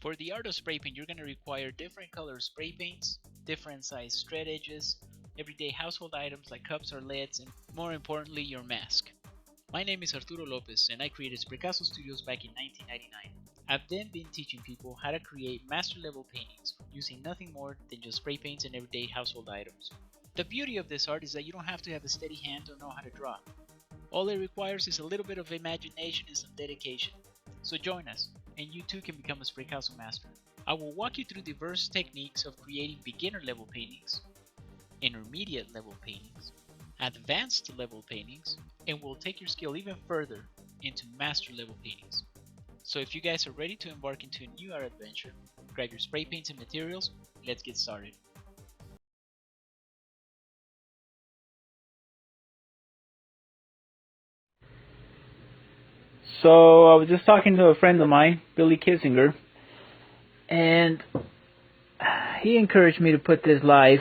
For the art of spray paint, you're going to require different color spray paints, different size straight edges, everyday household items like cups or lids, and more importantly, your mask. My name is Arturo Lopez and I created Spraycasso Studios back in 1999. I've then been teaching people how to create master level paintings using nothing more than just spray paints and everyday household items. The beauty of this art is that you don't have to have a steady hand or know how to draw. All it requires is a little bit of imagination and some dedication. So join us, and you too can become a Spraycasso master. I will walk you through diverse techniques of creating beginner level paintings, intermediate level paintings, advanced level paintings, and we'll take your skill even further into master level paintings. So if you guys are ready to embark into a new art adventure, grab your spray paints and materials, let's get started. So I was just talking to a friend of mine, Billy Kissinger, and he encouraged me to put this live.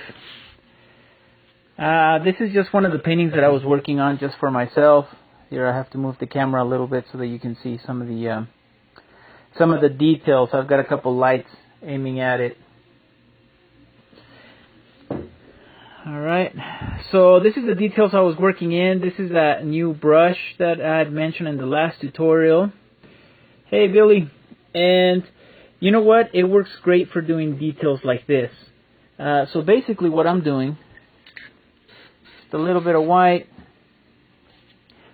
This is just one of the paintings that I was working on just for myself. Here I have to move the camera a little bit so that you can see some of the details. I've got a couple lights aiming at it. Alright, so this is the details I was working in. This is that new brush that I had mentioned in the last tutorial. Hey Billy, and you know what? It works great for doing details like this. So basically what I'm doing, just a little bit of white.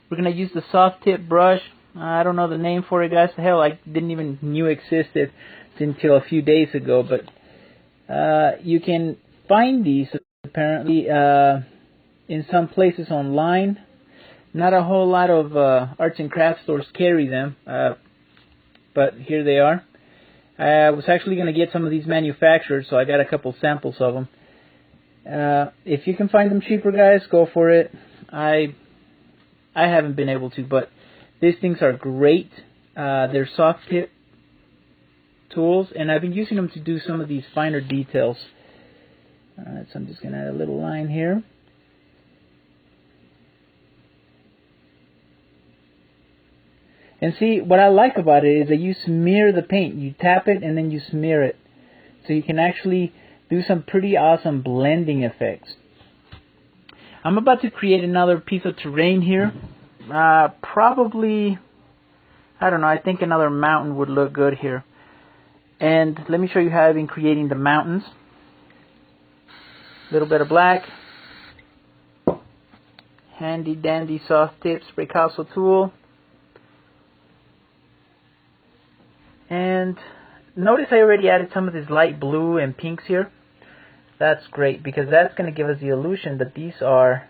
We're going to use the soft tip brush. I don't know the name for it, guys. Hell, I didn't even know it existed until a few days ago, but you can find these apparently in some places online. Not a whole lot of arts and crafts stores carry them, but here they are. I was actually going to get some of these manufactured, so I got a couple samples of them. If you can find them cheaper, guys, go for it. I haven't been able to, but these things are great. They're soft tip tools, and I've been using them to do some of these finer details. Alright, so I'm just going to add a little line here. And see, what I like about it is that you smear the paint. You tap it and then you smear it. So you can actually do some pretty awesome blending effects. I'm about to create another piece of terrain here. Probably, I don't know, I think another mountain would look good here. And let me show you how I've been creating the mountains. Little bit of black, handy dandy soft tip Spraycasso tool, and notice I already added some of this light blue and pinks here. That's great because that's going to give us the illusion that these are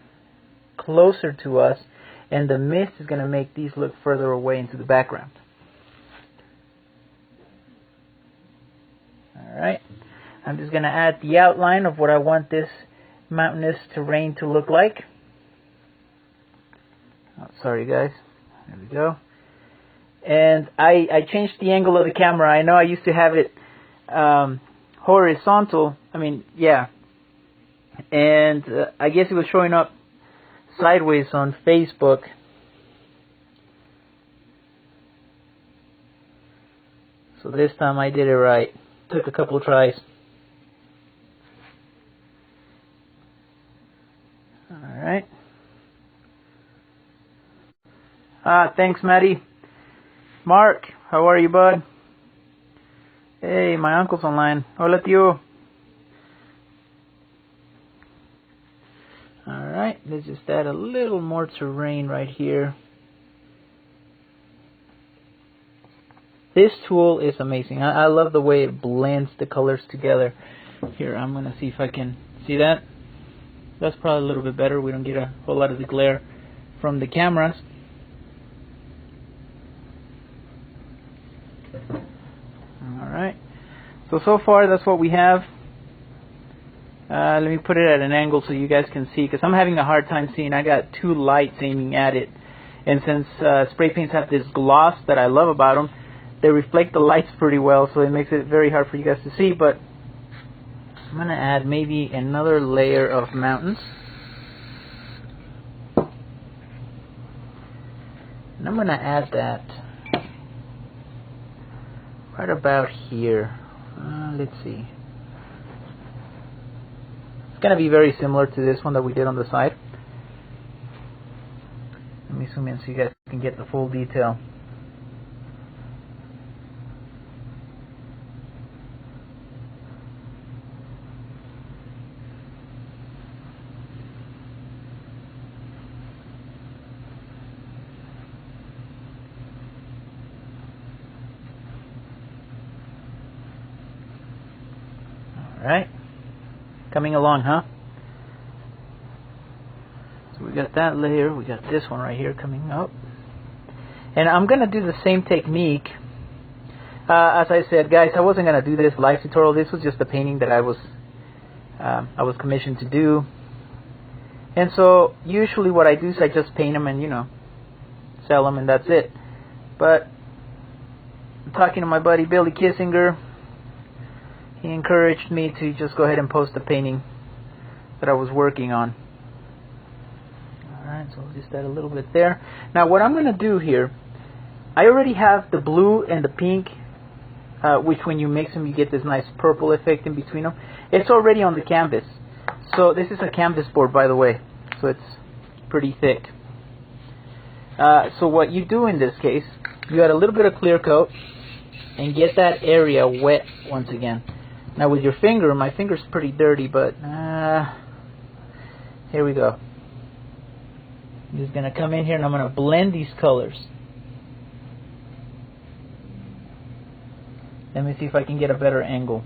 closer to us, and the mist is going to make these look further away into the background. Alright. I'm just going to add the outline of what I want this mountainous terrain to look like. Oh, sorry guys. There we go. And I changed the angle of the camera. I know I used to have it horizontal. I mean, yeah. And I guess it was showing up sideways on Facebook. So this time I did it right. Took a couple tries. Alright. Thanks, Maddie. Mark, how are you, bud? Hey, my uncle's online. Hola, tío. Alright, let's just add a little more terrain right here. This tool is amazing. I love the way it blends the colors together. Here, I'm going to see if I can see that. That's probably a little bit better. We don't get a whole lot of the glare from the cameras. Alright. So far that's what we have. Let me put it at an angle so you guys can see, because I'm having a hard time seeing. I got two lights aiming at it. And since spray paints have this gloss that I love about them, they reflect the lights pretty well, so it makes it very hard for you guys to see. But I'm going to add maybe another layer of mountains. And I'm going to add that right about here. Let's see. It's going to be very similar to this one that we did on the side. Let me zoom in so you guys can get the full detail. Alright, coming along, huh? So we got that layer, we got this one right here coming up. And I'm going to do the same technique. As I said, guys, I wasn't going to do this live tutorial. This was just the painting that I was commissioned to do. And so usually what I do is I just paint them and, you know, sell them and that's it. But I'm talking to my buddy Billy Kissinger. He encouraged me to just go ahead and post the painting that I was working on. Alright, so I'll just add a little bit there. Now what I'm going to do here, I already have the blue and the pink, which when you mix them you get this nice purple effect in between them. It's already on the canvas. So this is a canvas board, by the way, so it's pretty thick. So what you do in this case, you add a little bit of clear coat and get that area wet once again. Now with your finger, my finger's pretty dirty, but here we go. I'm just going to come in here and I'm going to blend these colors. Let me see if I can get a better angle.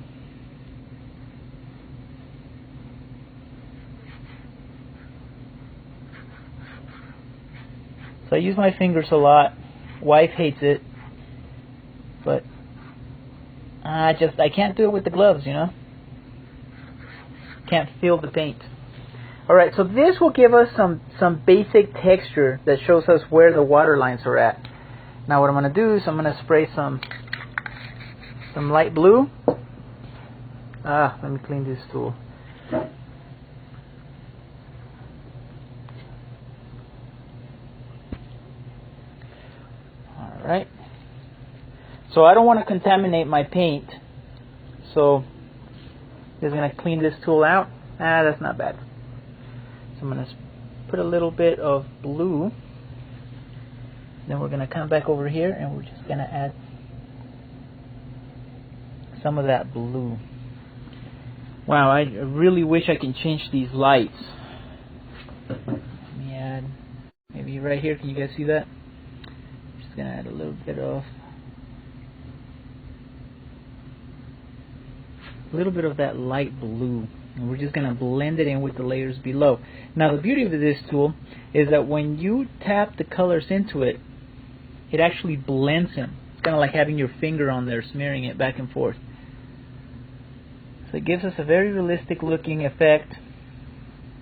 So I use my fingers a lot. Wife hates it, but I can't do it with the gloves, you know. Can't feel the paint. Alright, so this will give us some basic texture that shows us where the water lines are at. Now what I'm going to do is I'm going to spray some light blue. Let me clean this tool. Alright. So I don't want to contaminate my paint. So just going to clean this tool out. That's not bad. So I'm going to put a little bit of blue. Then we're going to come back over here and we're just going to add some of that blue. Wow, I really wish I can change these lights. Let me add, maybe right here, can you guys see that? Just going to add a little bit of that light blue. And we're just going to blend it in with the layers below. Now the beauty of this tool is that when you tap the colors into it, it actually blends them. It's kind of like having your finger on there, smearing it back and forth. So it gives us a very realistic looking effect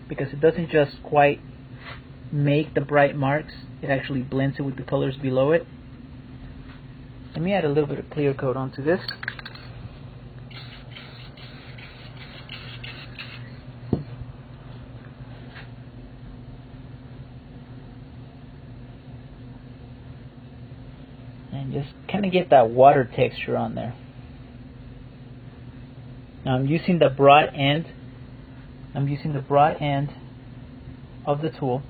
because it doesn't just quite make the bright marks. It actually blends it with the colors below it. Let me add a little bit of clear coat onto this. And just kind of get that water texture on there. Now I'm using the broad end. I'm using the broad end of the tool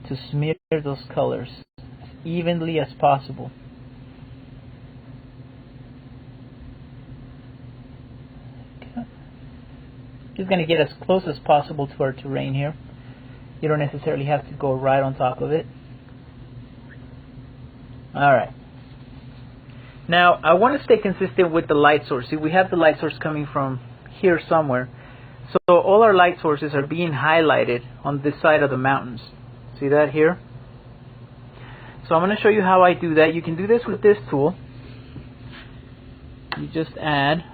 to smear those colors as evenly as possible. Okay. Just going to get as close as possible to our terrain here. You don't necessarily have to go right on top of it. Alright. Now I want to stay consistent with the light source. See, we have the light source coming from here somewhere. So all our light sources are being highlighted on this side of the mountains. See that here? So I'm going to show you how I do that. You can do this with this tool. You just add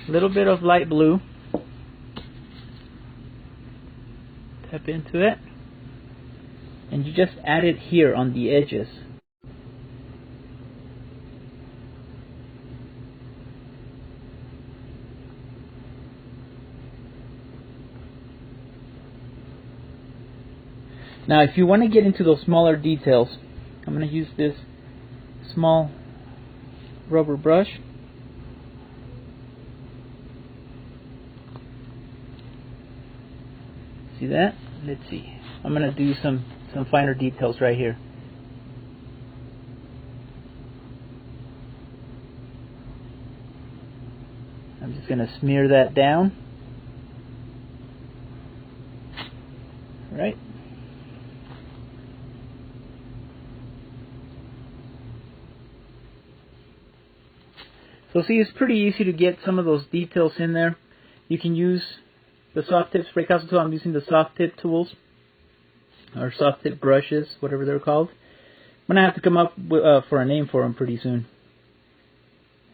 a little bit of light blue. Tap into it. And you just add it here on the edges. Now if you want to get into those smaller details, I'm going to use this small rubber brush. See that? Let's see. I'm gonna do some finer details right here. I'm just gonna smear that down. Right. So see, it's pretty easy to get some of those details in there. You can use the soft tip Spraycasso tool. I'm using the soft tip tools, or soft tip brushes, whatever they're called. I'm gonna have to come up with, for a name for them pretty soon.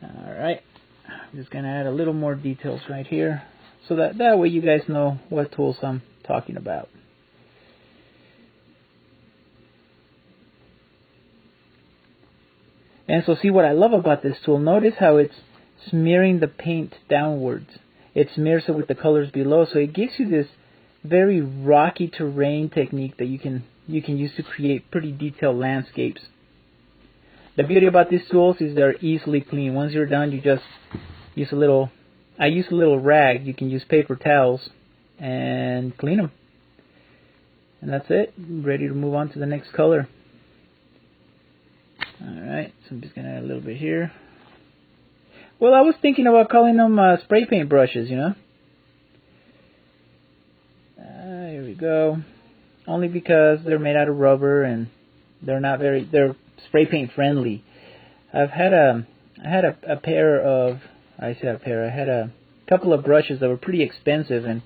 Alright, I'm just gonna add a little more details right here, so that way you guys know what tools I'm talking about. And so see, what I love about this tool, notice how it's smearing the paint downwards. It smears it with the colors below, so it gives you this very rocky terrain technique that you can use to create pretty detailed landscapes. The beauty about these tools is they're easily clean. Once you're done, you just use a little, I use a little rag. You can use paper towels and clean them. And that's it. Ready to move on to the next color. Alright, so I'm just going to add a little bit here. Well, I was thinking about calling them spray paint brushes, you know. Here we go. Only because they're made out of rubber and they're spray paint friendly. I had a couple of brushes that were pretty expensive, and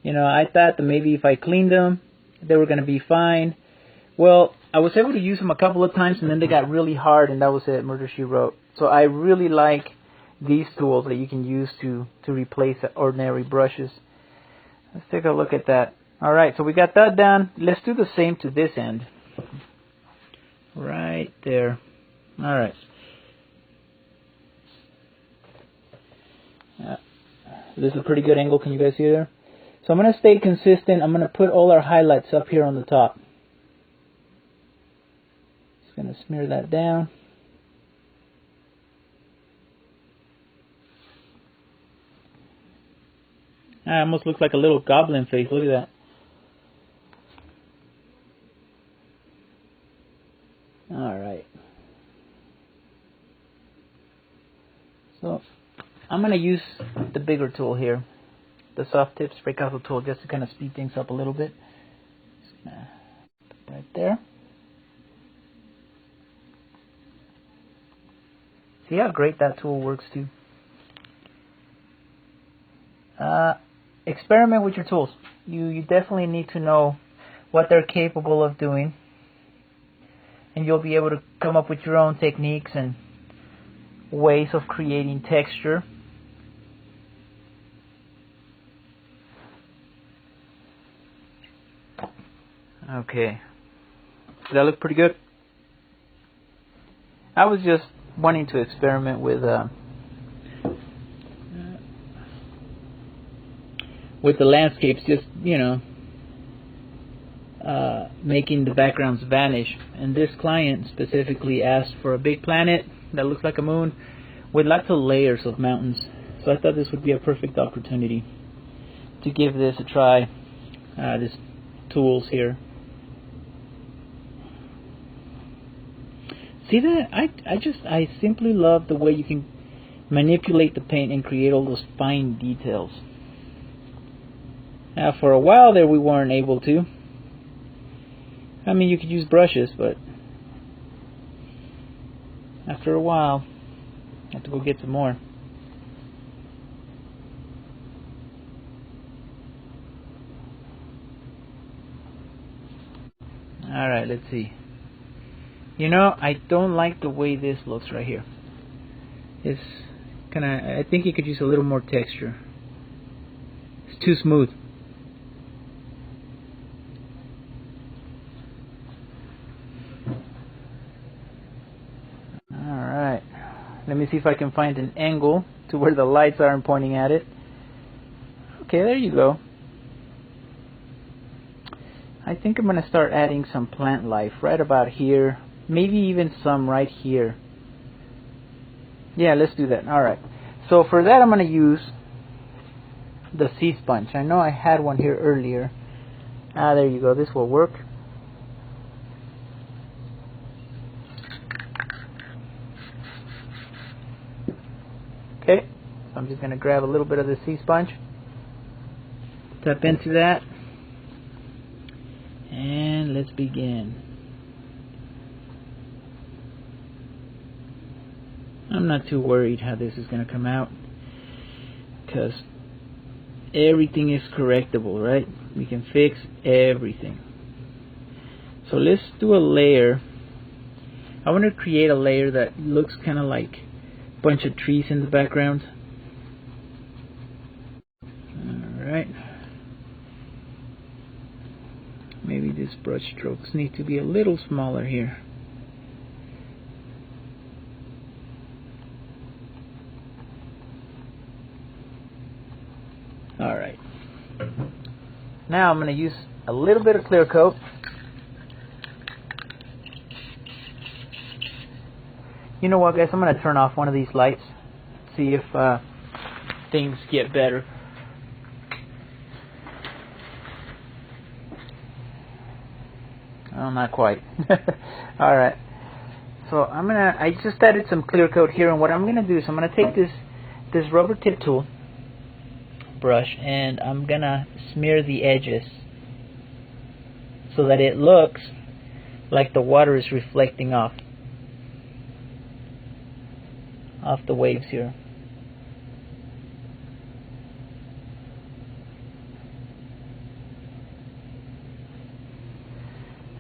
you know, I thought that maybe if I cleaned them, they were going to be fine. Well, I was able to use them a couple of times, and then they got really hard, and that was it. Murder, she wrote. So I really like these tools that you can use to replace ordinary brushes. Let's take a look at that. Alright, so we got that done. Let's do the same to this end. Right there. Alright. This is a pretty good angle. Can you guys see there? So I'm going to stay consistent. I'm going to put all our highlights up here on the top. Just going to smear that down. That almost looks like a little goblin face. Look at that. Alright. So I'm going to use the bigger tool here, the soft tip Spraycasso tool, just to kind of speed things up a little bit. Just gonna put right there. See how great that tool works too. Experiment with your tools. You definitely need to know what they're capable of doing, and you'll be able to come up with your own techniques and ways of creating texture. Okay, does that look pretty good? I was just wanting to experiment with the landscapes, just, you know, making the backgrounds vanish. And this client specifically asked for a big planet that looks like a moon with lots of layers of mountains. So I thought this would be a perfect opportunity to give this a try. This tools here. See that? I simply love the way you can manipulate the paint and create all those fine details. Now, for a while there, we weren't able to. I mean, you could use brushes, but after a while, I have to go get some more. Alright, let's see. You know, I don't like the way this looks right here. It's kinda, I think you could use a little more texture. It's too smooth. Alright. Let me see if I can find an angle to where the lights aren't pointing at it. Okay, there you go. I think I'm going to start adding some plant life right about here. Maybe even some right here. Yeah, let's do that. Alright. So for that I'm going to use the sea sponge. I know I had one here earlier. There you go. This will work. Okay. So I'm just going to grab a little bit of the sea sponge. Tap into that. And let's begin. I'm not too worried how this is going to come out, because everything is correctable, right? We can fix everything. So let's do a layer. I want to create a layer that looks kind of like a bunch of trees in the background. Alright. Maybe these brush strokes need to be a little smaller here. Alright. Now I'm going to use a little bit of clear coat. You know what, guys? I'm going to turn off one of these lights. See if things get better. Oh, not quite. Alright. So I just added some clear coat here, and what I'm going to do is I'm going to take this rubber tip tool brush, and I'm gonna smear the edges so that it looks like the water is reflecting off the waves here.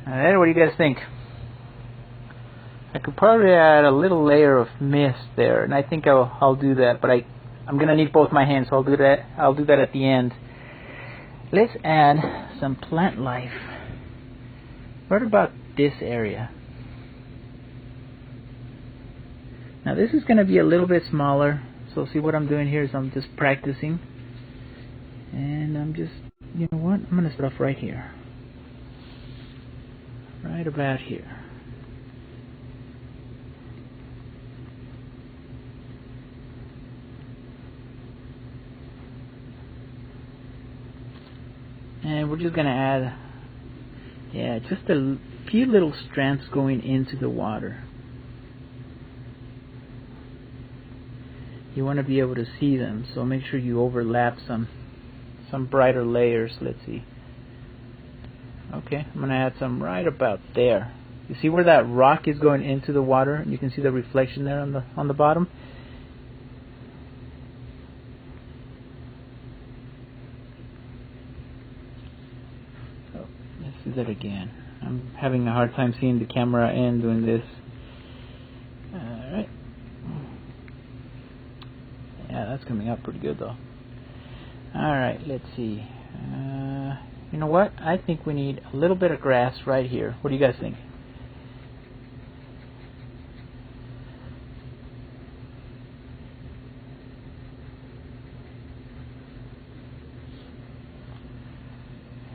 Alright, what do you guys think? I could probably add a little layer of mist there, and I think I'll do that, but I'm gonna need both my hands, so I'll do that at the end. Let's add some plant life right about this area. Now this is gonna be a little bit smaller, so see what I'm doing here is I'm just practicing, and I'm just, you know what, I'm gonna start off right here, right about here. And we're just going to add, just a few little strands going into the water. You want to be able to see them, so make sure you overlap some brighter layers. Let's see. Okay, I'm going to add some right about there. You see where that rock is going into the water? You can see the reflection there on the bottom. Do that again. I'm having a hard time seeing the camera and doing this. Alright. Yeah, that's coming out pretty good though. Alright, let's see. You know what? I think we need a little bit of grass right here. What do you guys think?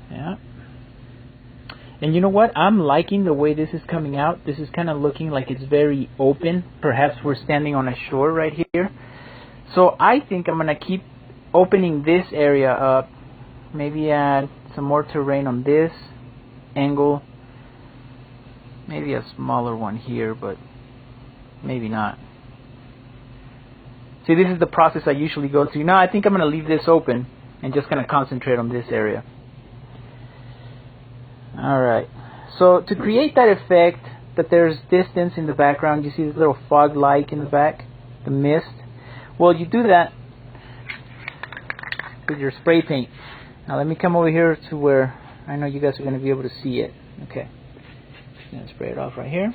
Yeah. And you know what? I'm liking the way this is coming out. This is kind of looking like it's very open. Perhaps we're standing on a shore right here. So I think I'm going to keep opening this area up. Maybe add some more terrain on this angle. Maybe a smaller one here, but maybe not. See, this is the process I usually go through. Now I think I'm going to leave this open and just going to concentrate on this area. Alright, so to create that effect that there's distance in the background, you see this little fog-like in the back, the mist. Well, you do that with your spray paint. Now let me come over here to where I know you guys are going to be able to see it. Okay, I'm going to spray it off right here.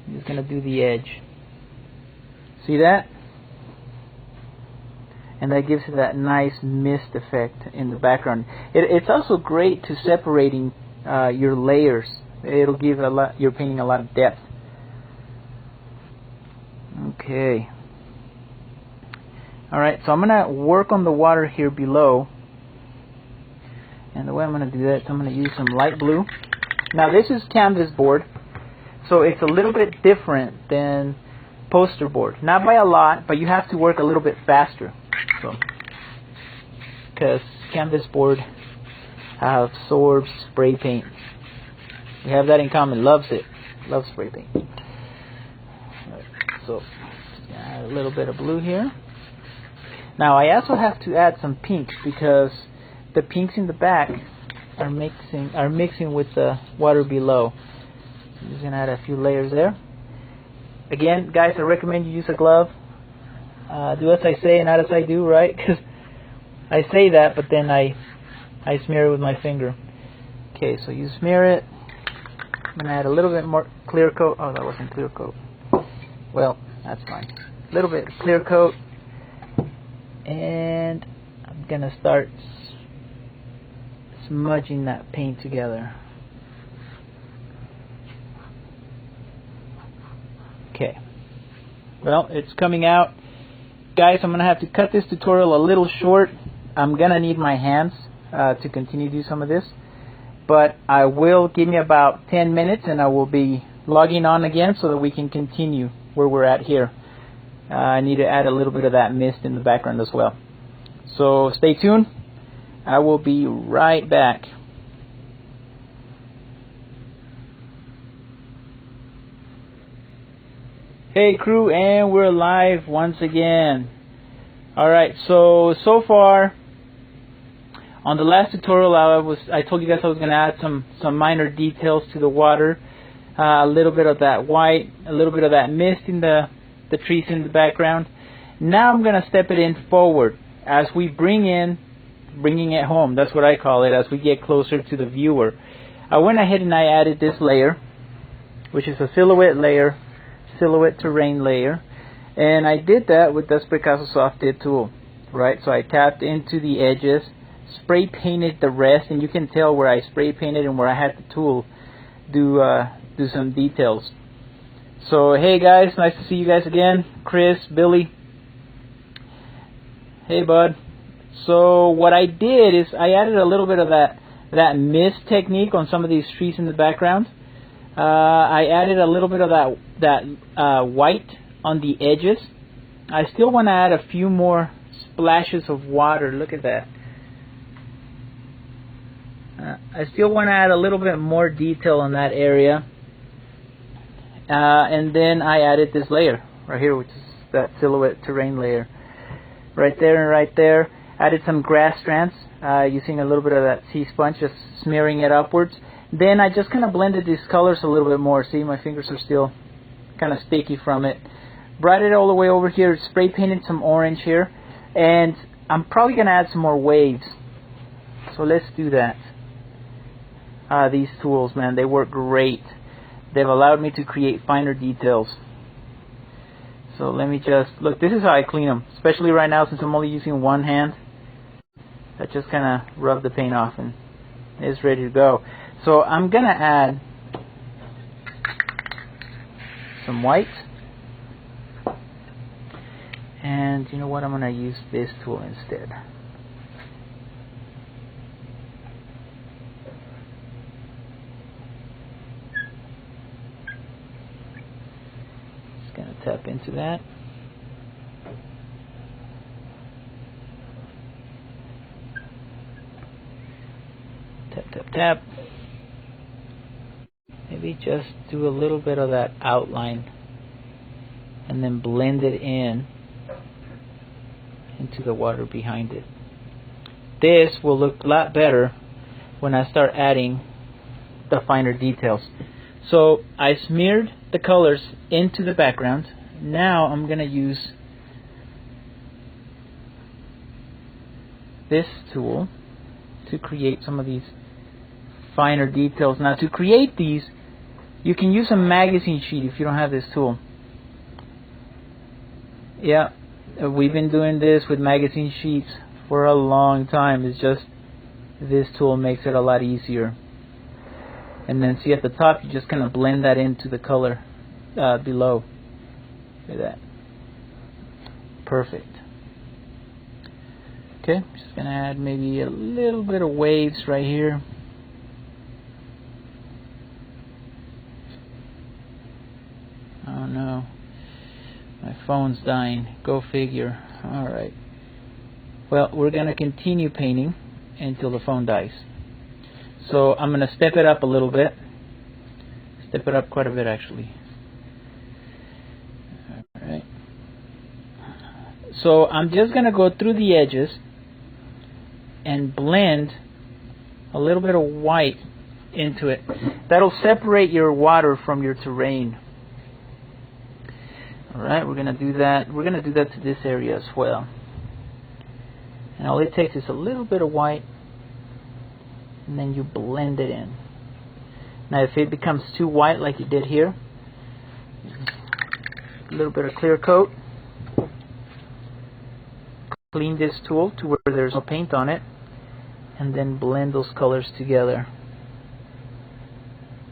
I'm just going to do the edge. See that? And that gives it that nice mist effect in the background. It's also great to separating your layers. It'll give your painting a lot of depth. Okay. Alright, so I'm going to work on the water here below. And the way I'm going to do that is I'm going to use some light blue. Now this is canvas board, so it's a little bit different than poster board. Not by a lot, but you have to work a little bit faster. So, because canvas board absorbs spray paint. We have that in common. Loves it. Loves spray paint. Right, so, just gonna add a little bit of blue here. Now I also have to add some pinks because the pinks in the back are mixing with the water below. I'm just gonna add a few layers there. Again, guys, I recommend you use a glove. Do as I say, not as I do, right? Because I say that, but then I smear it with my finger. Okay, so you smear it. I'm gonna add a little bit more clear coat. Oh, that wasn't clear coat. Well, that's fine. A little bit clear coat. And I'm gonna start smudging that paint together. Okay. Well, it's coming out. Guys, I'm gonna have to cut this tutorial a little short. I'm gonna need my hands to continue to do some of this. But I will give me about 10 minutes and I will be logging on again so that we can continue where we're at here. I need to add a little bit of that mist in the background as well. So stay tuned. I will be right back. Hey crew, and we're live once again. Alright, so far on the last tutorial I told you guys I was going to add some minor details to the water. A little bit of that white, a little bit of that mist in the trees in the background. Now I'm going to step it in forward as we bringing it home. That's what I call it, as we get closer to the viewer. I went ahead and I added this layer, which is a silhouette layer, silhouette terrain layer, and I did that with the Spraycasso soft dip tool. Right, so I tapped into the edges, spray painted the rest, and you can tell where I spray painted and where I had the tool do some details. So hey guys, nice to see you guys again. Chris, Billy. Hey bud. So what I did is I added a little bit of that mist technique on some of these trees in the background. I added a little bit of that white on the edges. I still want to add a few more splashes of water. Look at that. I still want to add a little bit more detail on that area. And then I added this layer right here, which is that silhouette terrain layer. Right there and right there. Added some grass strands using a little bit of that sea sponge, just smearing it upwards. Then I just kind of blended these colors a little bit more. See, my fingers are still kind of sticky from it. Brought it all the way over here, spray painted some orange here. And I'm probably going to add some more waves. So let's do that. These tools, man, they work great. They've allowed me to create finer details. So let me just, look, this is how I clean them. Especially right now since I'm only using one hand. I just kind of rub the paint off and it's ready to go. So I'm going to add some white. And you know what, I'm going to use this tool instead. Just going to tap into that. Tap, tap, tap. Maybe just do a little bit of that outline and then blend it in into the water behind it. This will look a lot better when I start adding the finer details. So I smeared the colors into the background. Now I'm going to use this tool to create some of these finer details. Now to create these, you can use a magazine sheet if you don't have this tool. Yeah, we've been doing this with magazine sheets for a long time. It's just this tool makes it a lot easier. And then see at the top, you just kind of blend that into the color below. Look at that. Perfect. Okay, just gonna add maybe a little bit of waves right here. Oh no. My phone's dying. Go figure. Alright. Well, we're going to continue painting until the phone dies. So I'm going to step it up a little bit. Step it up quite a bit, actually. Alright. So I'm just going to go through the edges and blend a little bit of white into it. That'll separate your water from your terrain. Alright, we're going to do that. We're going to do that to this area as well. And all it takes is a little bit of white, and then you blend it in. Now if it becomes too white like you did here, a little bit of clear coat. Clean this tool to where there's no paint on it, and then blend those colors together.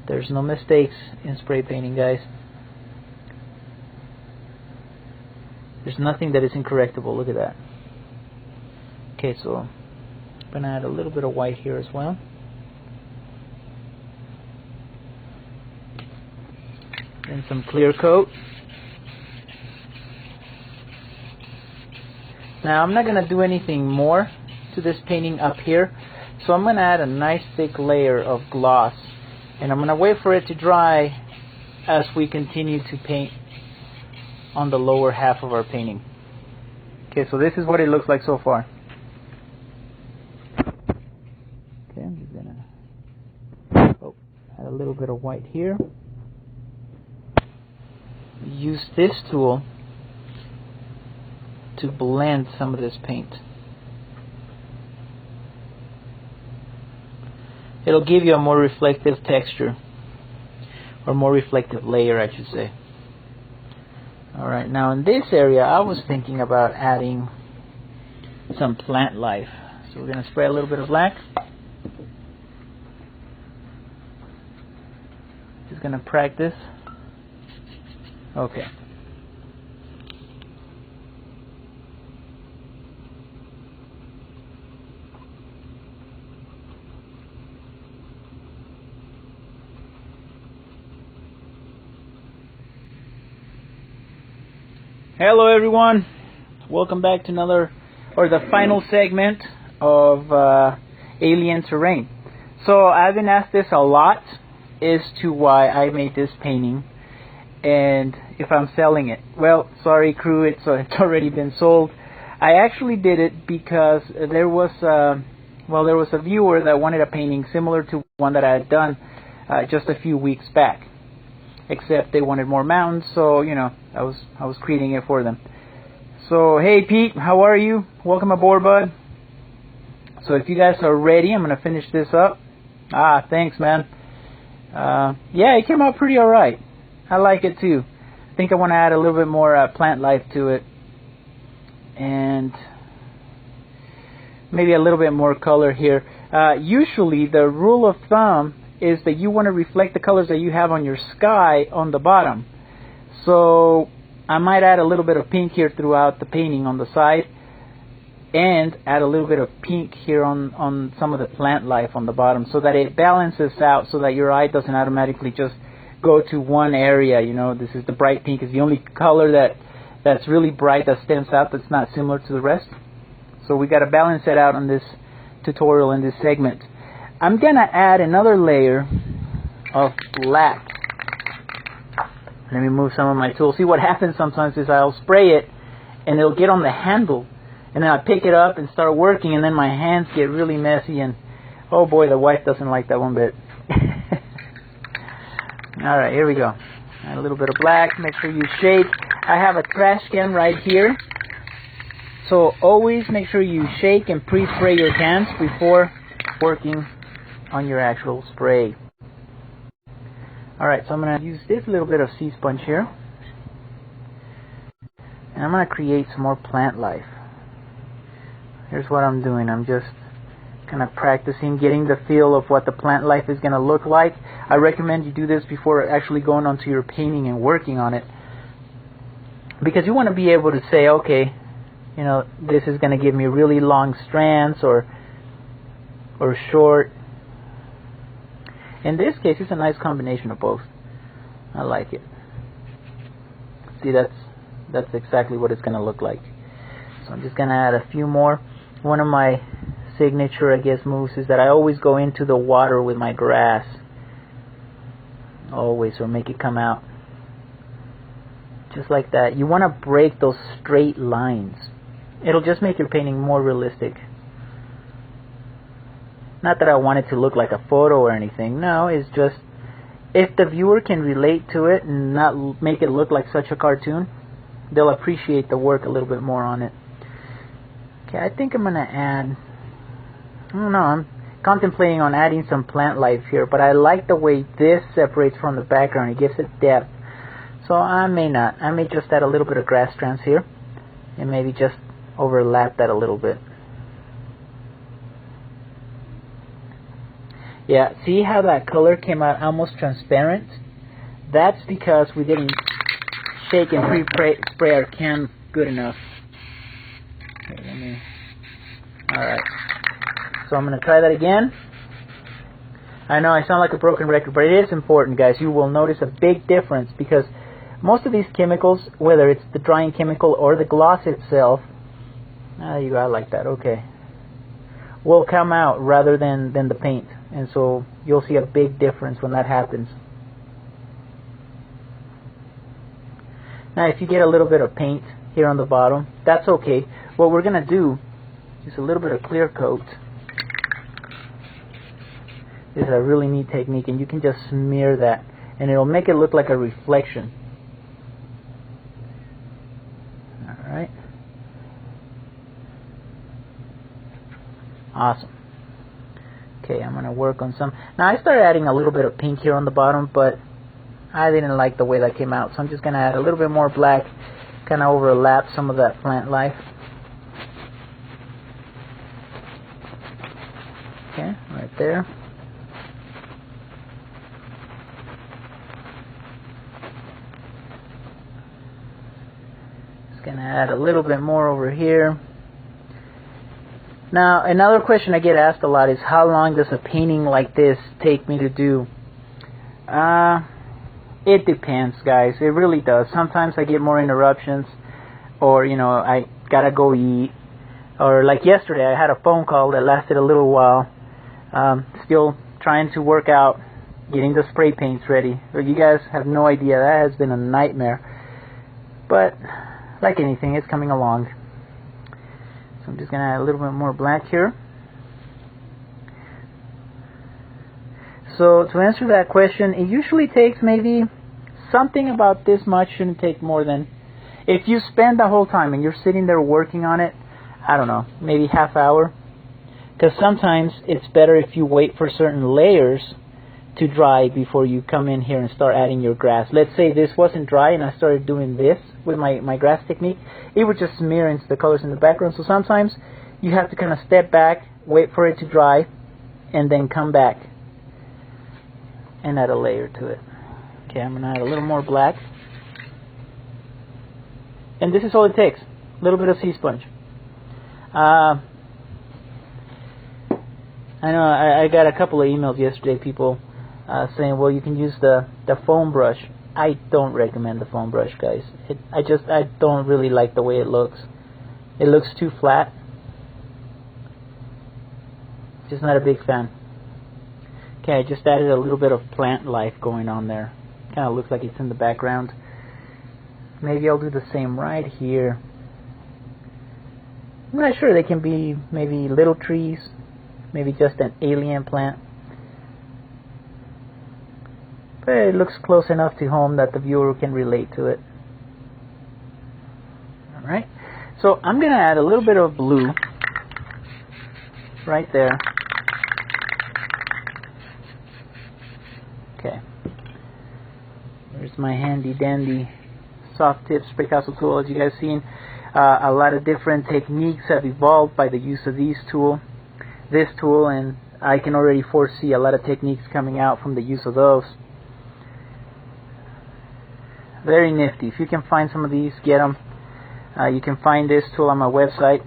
There's no mistakes in spray painting, guys. There's nothing that is incorrectable. Look at that. Okay, so I'm going to add a little bit of white here as well. Then some clear coat. Now I'm not going to do anything more to this painting up here, so I'm going to add a nice thick layer of gloss, and I'm going to wait for it to dry as we continue to paint on the lower half of our painting. Okay, so this is what it looks like so far. Okay, I'm just going to add a little bit of white here. Use this tool to blend some of this paint. It'll give you a more reflective texture, or more reflective layer, I should say. Alright, now in this area I was thinking about adding some plant life. So we're going to spray a little bit of black. Just going to practice. Okay. Hello everyone, welcome back to the final segment of Alien Terrain. So I've been asked this a lot as to why I made this painting and if I'm selling it. Well, sorry crew, it's already been sold. I actually did it because there was a viewer that wanted a painting similar to one that I had done just a few weeks back. Except they wanted more mountains, so you know, I was creating it for them. So hey Pete, how are you? Welcome aboard, bud. So if you guys are ready, I'm gonna finish this up. Thanks, man. Yeah, it came out pretty alright. I like it too. I think I want to add a little bit more plant life to it, and maybe a little bit more color here. Usually the rule of thumb is that you want to reflect the colors that you have on your sky on the bottom. So I might add a little bit of pink here throughout the painting on the side, and add a little bit of pink here on some of the plant life on the bottom, so that it balances out, so that your eye doesn't automatically just go to one area. You know, this is the bright pink is the only color that's really bright, that stands out, that's not similar to the rest. So we got to balance it out on this tutorial, in this segment. I'm gonna add another layer of black. Let me move some of my tools. See, what happens sometimes is I'll spray it and it'll get on the handle, and then I pick it up and start working, and then my hands get really messy, and oh boy, the wife doesn't like that one bit. Alright, here we go. Add a little bit of black. Make sure you shake. I have a trash can right here, so always make sure you shake and pre-spray your cans before working on your actual spray. Alright, so I'm going to use this little bit of sea sponge here, and I'm going to create some more plant life. Here's what I'm doing. I'm just kind of practicing getting the feel of what the plant life is going to look like. I recommend you do this before actually going onto your painting and working on it, because you want to be able to say, okay, you know, this is going to give me really long strands or short. In this case, it's a nice combination of both. I like it. See, that's that's exactly what it's going to look like. So I'm just going to add a few more. One of my signature, I guess, moves is that I always go into the water with my grass. Always, or make it come out. Just like that. You want to break those straight lines. It'll just make your painting more realistic. Not that I want it to look like a photo or anything. No, it's just if the viewer can relate to it and not make it look like such a cartoon, they'll appreciate the work a little bit more on it. Okay, I think I'm going to add, I don't know, I'm contemplating on adding some plant life here, but I like the way this separates from the background. It gives it depth. So I may not. I may just add a little bit of grass strands here and maybe just overlap that a little bit. Yeah, see how that color came out almost transparent? That's because we didn't shake and pre-spray our can good enough. Okay, alright, so I'm going to try that again. I know I sound like a broken record, but it is important, guys. You will notice a big difference because most of these chemicals, whether it's the drying chemical or the gloss itself, you go, I like that, okay, will come out rather than the paint. And so you'll see a big difference when that happens. Now if you get a little bit of paint here on the bottom, that's okay. What we're going to do is a little bit of clear coat. This is a really neat technique, and you can just smear that and it'll make it look like a reflection. Alright. Awesome. Okay, I'm going to work on some. Now I started adding a little bit of pink here on the bottom, but I didn't like the way that came out. So I'm just going to add a little bit more black, kind of overlap some of that plant life. Okay, right there. Just going to add a little bit more over here. Now, another question I get asked a lot is how long does a painting like this take me to do? It depends, guys. It really does. Sometimes I get more interruptions, or, you know, I gotta go eat. Or like yesterday, I had a phone call that lasted a little while. Still trying to work out getting the spray paints ready. You guys have no idea. That has been a nightmare. But, like anything, it's coming along. I'm just going to add a little bit more black here. So to answer that question, it usually takes maybe something about this much. Shouldn't take more than, if you spend the whole time and you're sitting there working on it, I don't know, maybe half hour. Because sometimes it's better if you wait for certain layers to dry before you come in here and start adding your grass. Let's say this wasn't dry and I started doing this with my grass technique, it would just smear into the colors in the background. So sometimes you have to kind of step back, wait for it to dry, and then come back and add a layer to it. Okay, I'm going to add a little more black. And this is all it takes. A little bit of sea sponge. I know I got a couple of emails yesterday, people saying, well, you can use the foam brush. I don't recommend the foam brush, guys. I don't really like the way it looks. It looks too flat. Just not a big fan. Okay, I just added a little bit of plant life going on there. Kind of looks like it's in the background. Maybe I'll do the same right here. I'm not sure. They can be maybe little trees, maybe just an alien plant. But it looks close enough to home that the viewer can relate to it. Alright, so I'm going to add a little bit of blue right there. Okay. There's my handy dandy soft tip Spraycasso tool. As you guys seen, a lot of different techniques have evolved by the use of this tool, and I can already foresee a lot of techniques coming out from the use of those. Very nifty. If you can find some of these, get them. You can find this tool on my website.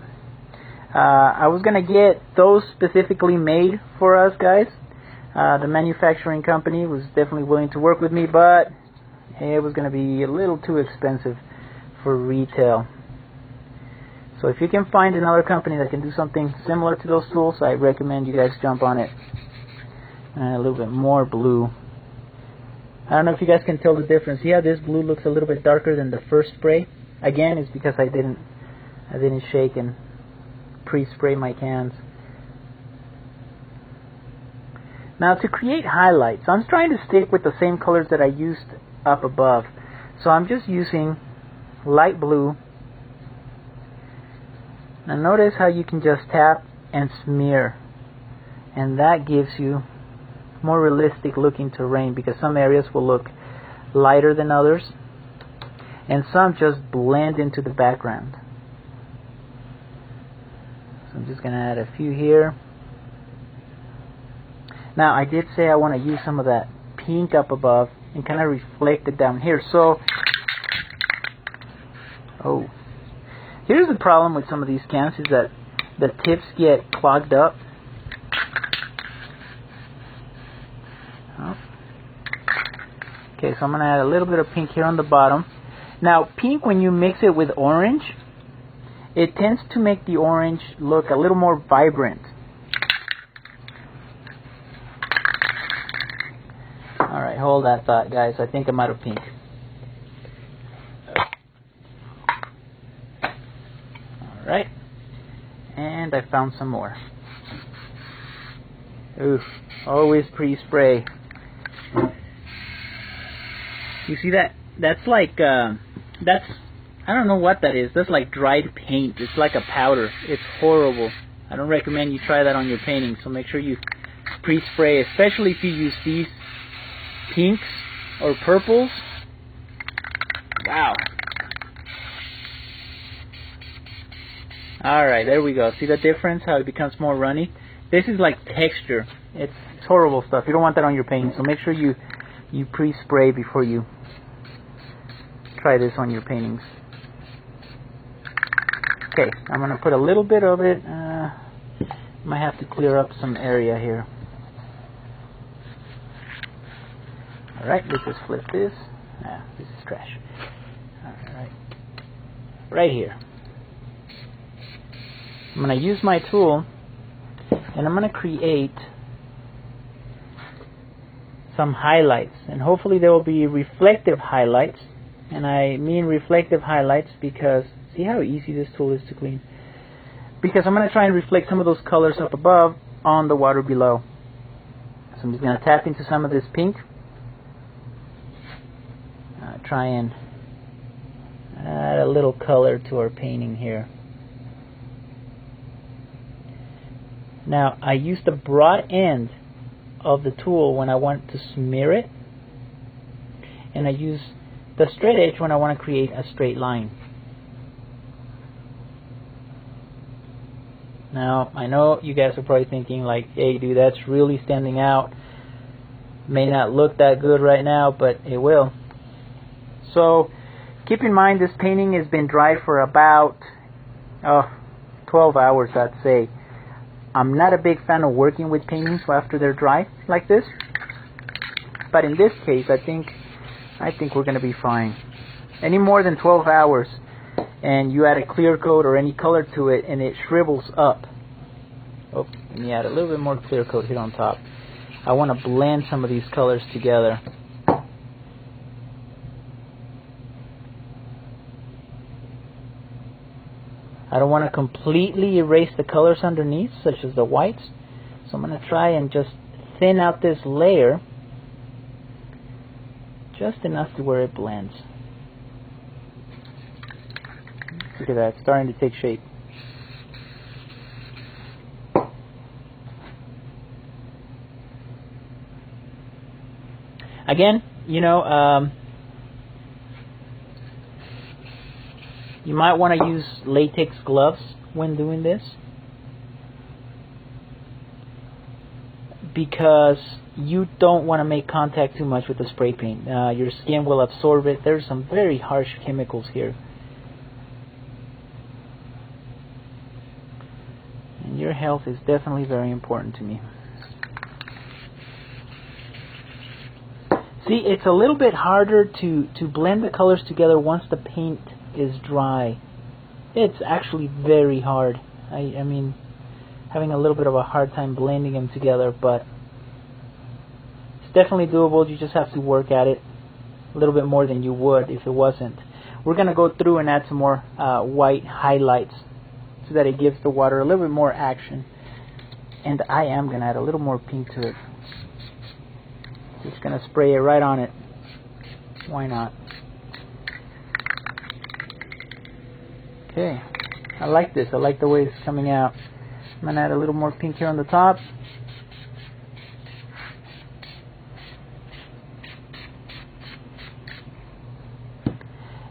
I was going to get those specifically made for us, guys. The manufacturing company was definitely willing to work with me, but it was going to be a little too expensive for retail. So if you can find another company that can do something similar to those tools, I recommend you guys jump on it. And a little bit more blue. I don't know if you guys can tell the difference. Yeah, this blue looks a little bit darker than the first spray. Again, it's because I didn't shake and pre-spray my cans. Now to create highlights, I'm trying to stick with the same colors that I used up above. So I'm just using light blue. Now notice how you can just tap and smear, and that gives you more realistic looking terrain, because some areas will look lighter than others and some just blend into the background. So I'm just going to add a few here. Now I did say I want to use some of that pink up above and kind of reflect it down here. So here's the problem with some of these cans, is that the tips get clogged up. Okay, so I'm going to add a little bit of pink here on the bottom. Now, pink, when you mix it with orange, it tends to make the orange look a little more vibrant. Alright, hold that thought, guys. I think I'm out of pink. Alright. And I found some more. Oof, always pre-spray. You see that? That's like, I don't know what that is. That's like dried paint. It's like a powder. It's horrible. I don't recommend you try that on your painting. So make sure you pre-spray, especially if you use these pinks or purples. Wow. Alright, there we go. See the difference? How it becomes more runny? This is like texture. It's horrible stuff. You don't want that on your painting. So make sure you pre-spray before you try this on your paintings. Okay, I'm going to put a little bit of it. Might have to clear up some area here. Alright, let's just flip this. This is trash. Alright. Right here. I'm going to use my tool and I'm going to create some highlights, and hopefully there will be reflective highlights. And I mean reflective highlights because see how easy this tool is to clean? Because I'm going to try and reflect some of those colors up above on the water below. So I'm just going to tap into some of this pink. Try and add a little color to our painting here. Now I use the broad end of the tool when I want to smear it, and I use the straight edge when I want to create a straight line. Now I know you guys are probably thinking like, hey dude, that's really standing out. May not look that good right now, but it will. So keep in mind this painting has been dry for about 12 hours, I'd say. I'm not a big fan of working with paintings after they're dry like this, but in this case I think we're going to be fine. Any more than 12 hours and you add a clear coat or any color to it and it shrivels up. Oh, let me add a little bit more clear coat here on top. I want to blend some of these colors together. I don't want to completely erase the colors underneath, such as the whites. So I'm going to try and just thin out this layer just enough to where it blends. Look at that, it's starting to take shape. Again, you know, you might want to use latex gloves when doing this, because you don't want to make contact too much with the spray paint. Your skin will absorb it. There's some very harsh chemicals here. And your health is definitely very important to me. See, it's a little bit harder to blend the colors together once the paint is dry. It's actually very hard. I mean, having a little bit of a hard time blending them together, but it's definitely doable. You just have to work at it a little bit more than you would if it wasn't. We're going to go through and add some more white highlights so that it gives the water a little bit more action. And I am going to add a little more pink to it. Just going to spray it right on it. Why not? Okay, I like this. I like the way it's coming out. I'm going to add a little more pink here on the top.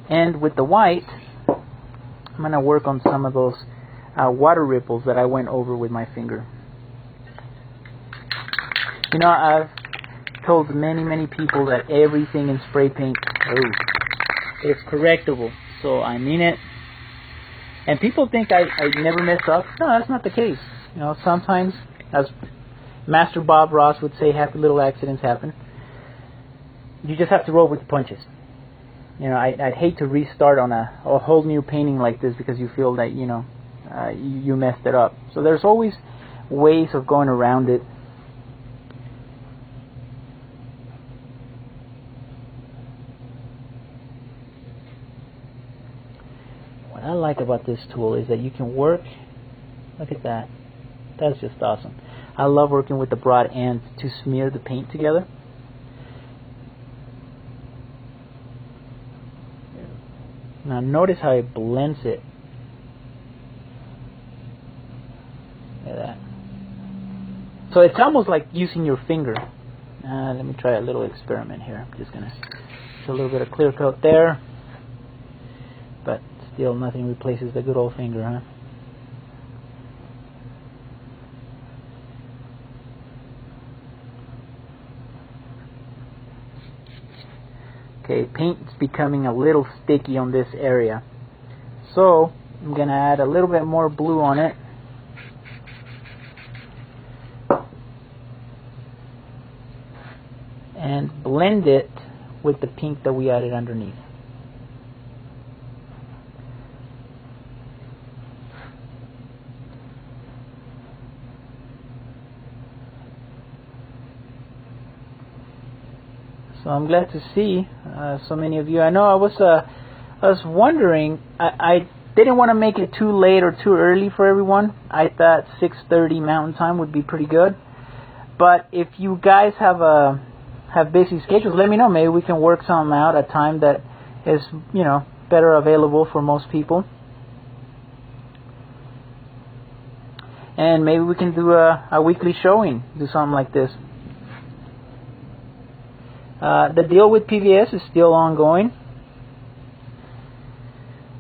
And with the white, I'm going to work on some of those water ripples that I went over with my finger. You know, I've told many people that everything in spray paint is correctable. So I mean it. And people think I never mess up. No, that's not the case. You know, sometimes, as Master Bob Ross would say, happy little accidents happen. You just have to roll with the punches. You know, I'd hate to restart on a whole new painting like this because you feel that, you know, you messed it up. So there's always ways of going around it. What I like about this tool is that you can work, look at that, that's just awesome. I love working with the broad end to smear the paint together. Now notice how it blends it. Look at that. So it's almost like using your finger. Let me try a little experiment here. I'm just gonna do a little bit of clear coat there, but still nothing replaces the good old finger, huh? Okay, paint's becoming a little sticky on this area, so I'm gonna add a little bit more blue on it. And blend it with the pink that we added underneath. So I'm glad to see so many of you. I know I was wondering. I didn't want to make it too late or too early for everyone. I thought 6:30 Mountain Time would be pretty good. But if you guys have busy schedules, let me know. Maybe we can work something out, a time that is, you know, better available for most people. And maybe we can do a weekly showing, do something like this. The deal with PVS is still ongoing,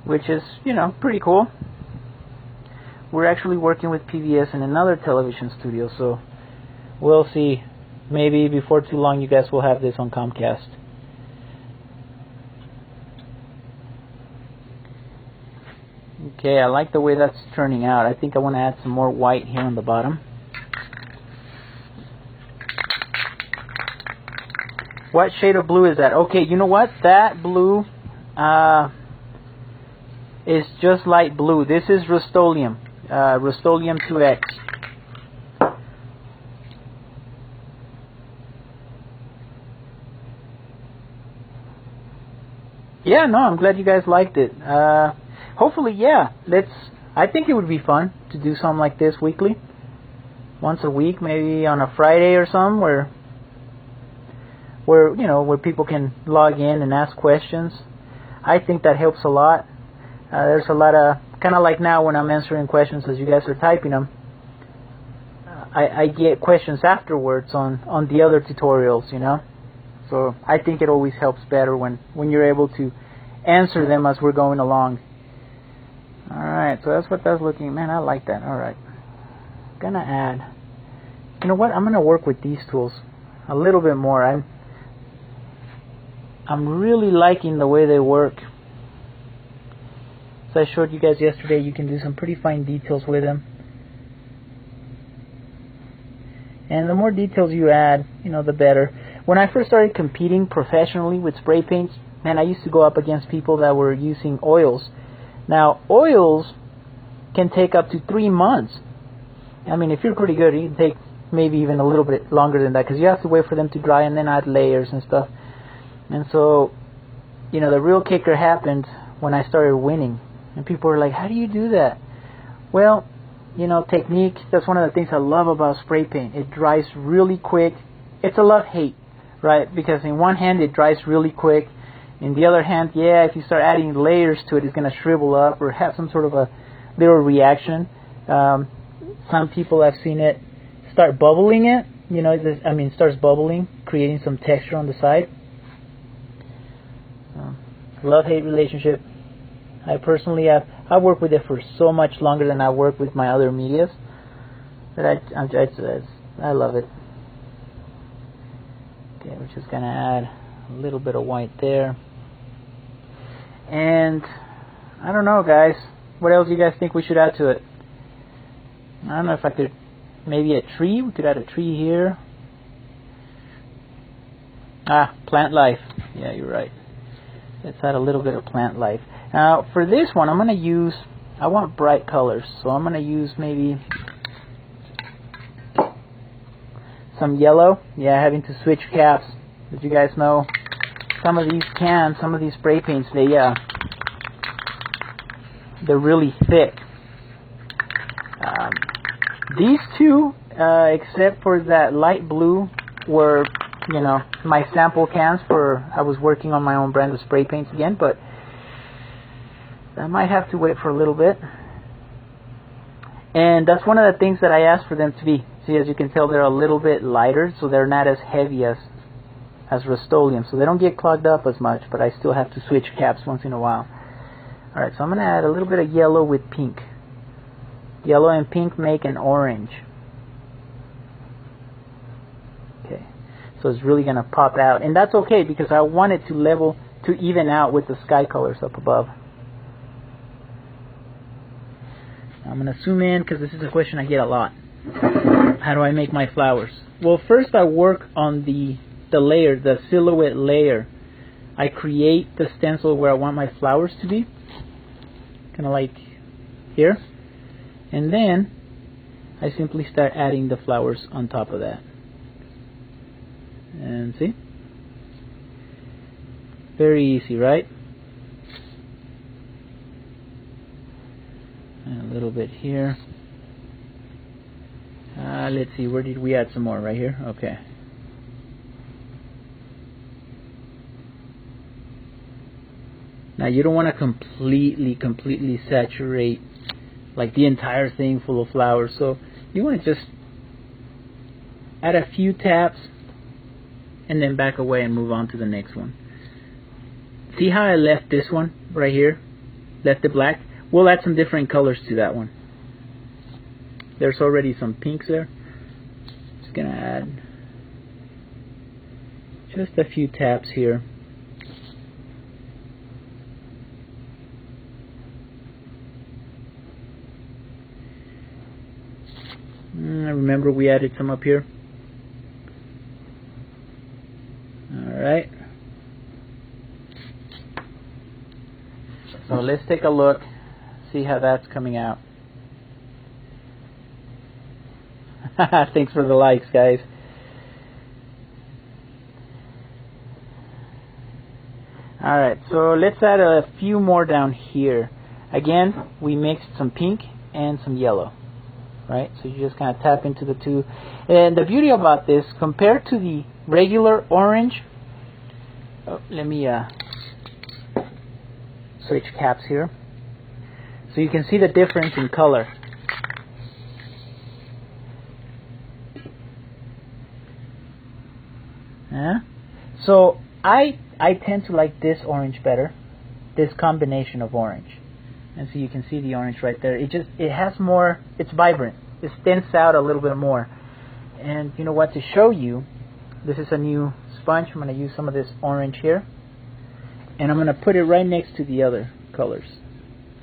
which is, you know, pretty cool. We're actually working with PVS in another television studio, so we'll see. Maybe before too long you guys will have this on Comcast. Okay, I like the way that's turning out. I think I want to add some more white here on the bottom. What shade of blue is that? Okay, you know what? That blue is just light blue. This is Rust-Oleum. Rust-Oleum 2X. Yeah, no, I'm glad you guys liked it. Hopefully, yeah. I think it would be fun to do something like this weekly. Once a week, maybe on a Friday or something, where people can log in and ask questions. I think that helps a lot. There's a lot of, kind of like now when I'm answering questions as you guys are typing them, I get questions afterwards on the other tutorials, you know. So I think it always helps better when you're able to answer them as we're going along. Alright, so that's what that's looking. Man, I like that. Alright. Gonna add. You know what? I'm gonna work with these tools a little bit more. I'm really liking the way they work. So I showed you guys yesterday, you can do some pretty fine details with them. And the more details you add, you know, the better. When I first started competing professionally with spray paints, and I used to go up against people that were using oils. Now, oils can take up to 3 months. I mean, if you're pretty good, you can take maybe even a little bit longer than that, because you have to wait for them to dry and then add layers and stuff. And so, you know, the real kicker happened when I started winning. And people were like, how do you do that? Well, you know, technique, that's one of the things I love about spray paint. It dries really quick. It's a love-hate, right? Because in one hand, it dries really quick. In the other hand, yeah, if you start adding layers to it, it's going to shrivel up or have some sort of a little reaction. Some people, I've seen it start bubbling it. You know, starts bubbling, creating some texture on the side. Love-hate relationship. I personally have worked with it for so much longer than I work with my other medias that I love it. Okay, we're just gonna add a little bit of white there, and I don't know, guys. What else do you guys think we should add to it? I don't know if I could, maybe a tree. We could add a tree here. Plant life. Yeah, you're right. Let's add a little bit of plant life. Now, for this one, I want bright colors, so I'm going to use maybe some yellow. Yeah, having to switch caps. As you guys know, some of these spray paints, they're really thick. These two, except for that light blue, were, you know, my sample cans I was working on my own brand of spray paints again, but I might have to wait for a little bit. And that's one of the things that I asked for them to be. See, as you can tell, they're a little bit lighter, so they're not as heavy as Rust-Oleum, so they don't get clogged up as much, but I still have to switch caps once in a while. Alright, so I'm going to add a little bit of yellow with pink. Yellow and pink make an orange. Okay, so it's really going to pop out, and that's okay because I want it to even out with the sky colors up above. I'm going to zoom in because this is a question I get a lot. How do I make my flowers? Well, first I work on the layer, the silhouette layer. I create the stencil where I want my flowers to be, kind of like here, and then I simply start adding the flowers on top of that. And see? Very easy, right? And a little bit here. Let's see, where did we add some more? Right here? Okay. Now you don't want to completely saturate like the entire thing full of flowers. So you want to just add a few taps and then back away and move on to the next one. See how I left this one right here? Left it black? We'll add some different colors to that one. There's already some pinks there. Just gonna add just a few taps here. Remember we added some up here. Alright. So let's take a look, see how that's coming out. Thanks for the likes, guys. Alright, so let's add a few more down here. Again, we mixed some pink and some yellow. Right, so you just kind of tap into the two. And the beauty about this, compared to the regular orange, let me switch caps here. So you can see the difference in color. So I tend to like this orange better, this combination of orange. And so you can see the orange right there. It has more, it's vibrant. It stands out a little bit more. And you know what, to show you, this is a new sponge. I'm going to use some of this orange here. And I'm going to put it right next to the other colors.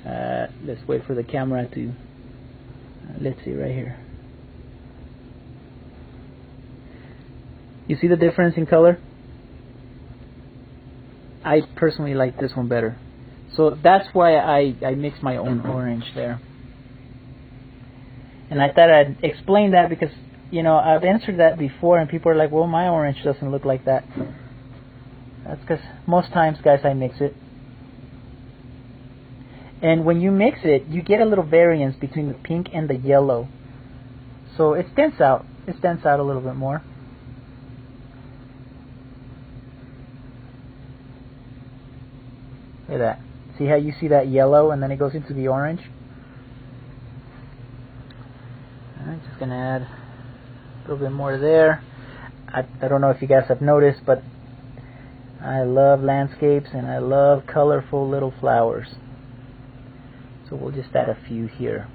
Let's wait for the camera to, let's see right here. You see the difference in color? I personally like this one better. So that's why I mix my own orange there. And I thought I'd explain that because, you know, I've answered that before and people are like, well, my orange doesn't look like that. That's because most times, guys, I mix it. And when you mix it, you get a little variance between the pink and the yellow. So it stands out. It stands out a little bit more. Look at that. See how you see that yellow and then it goes into the orange? Alright, just going to add a little bit more there. I don't know if you guys have noticed, but I love landscapes and I love colorful little flowers. So we'll just add a few here.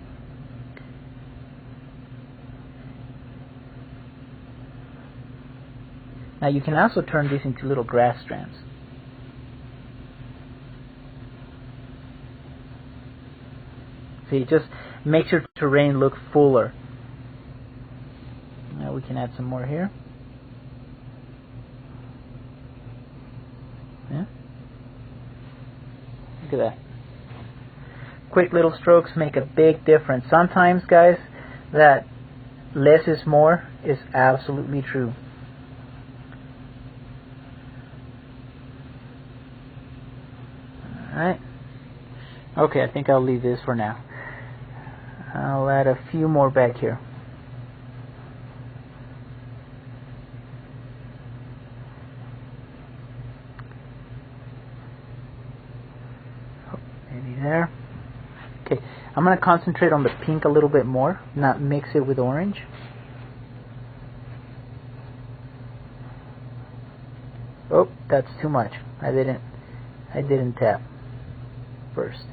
Now you can also turn these into little grass strands. See, just makes your terrain look fuller. Now we can add some more here. Yeah. Look at that. Quick little strokes make a big difference. Sometimes, guys, that less is more is absolutely true. Alright. Okay, I think I'll leave this for now. I'll add a few more back here. Oh, maybe there. Okay, I'm going to concentrate on the pink a little bit more, not mix it with orange. Oh, that's too much. I didn't tap first.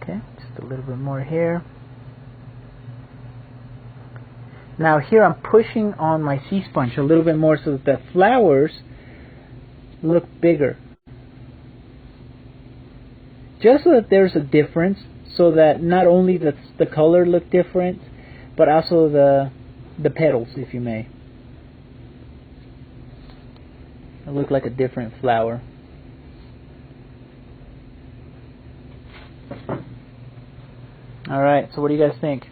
Okay, just a little bit more here. Now here I'm pushing on my sea sponge a little bit more so that the flowers look bigger. Just so that there's a difference, so that not only the color look different, but also the petals, if you may. It'll look like a different flower. Alright, so what do you guys think?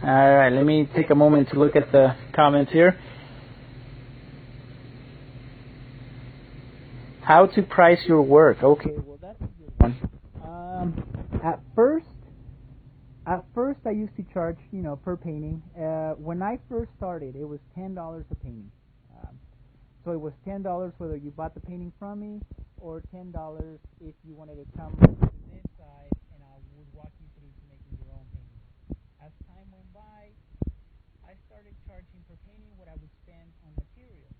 Alright, let me take a moment to look at the comments here. How to price your work. Okay, well that's a good one. At first I used to charge, you know, per painting. When I first started, it was $10 a painting. So it was $10 whether you bought the painting from me, or $10 if you wanted to come to this side and I would walk you through to making your own painting. As time went by, I started charging per painting what I would spend on materials.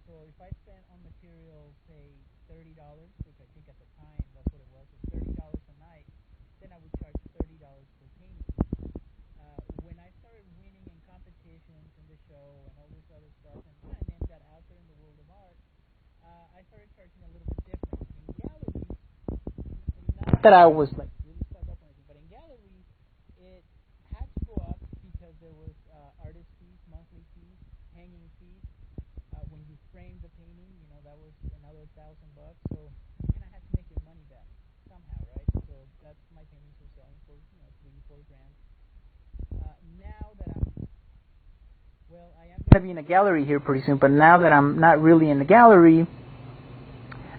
So if I spent on materials, say $30, which I think at the time that's what it was $30 a night, then I would charge $30 per painting. When I started winning in competitions in the show and all this other stuff, and my name got out there in the world of art, I started charging a little bit different. In galleries, not that I was like really stuck up on it, but in galleries, it had to go up because there was artist fees, monthly fees, hanging fees. When you framed the painting, you know, that was another $1,000. So, and I had to make your money back somehow, right? So that's my paintings were selling for, you know, $3-4 grand. Now that I am going to be in a gallery here pretty soon, but now that I'm not really in the gallery,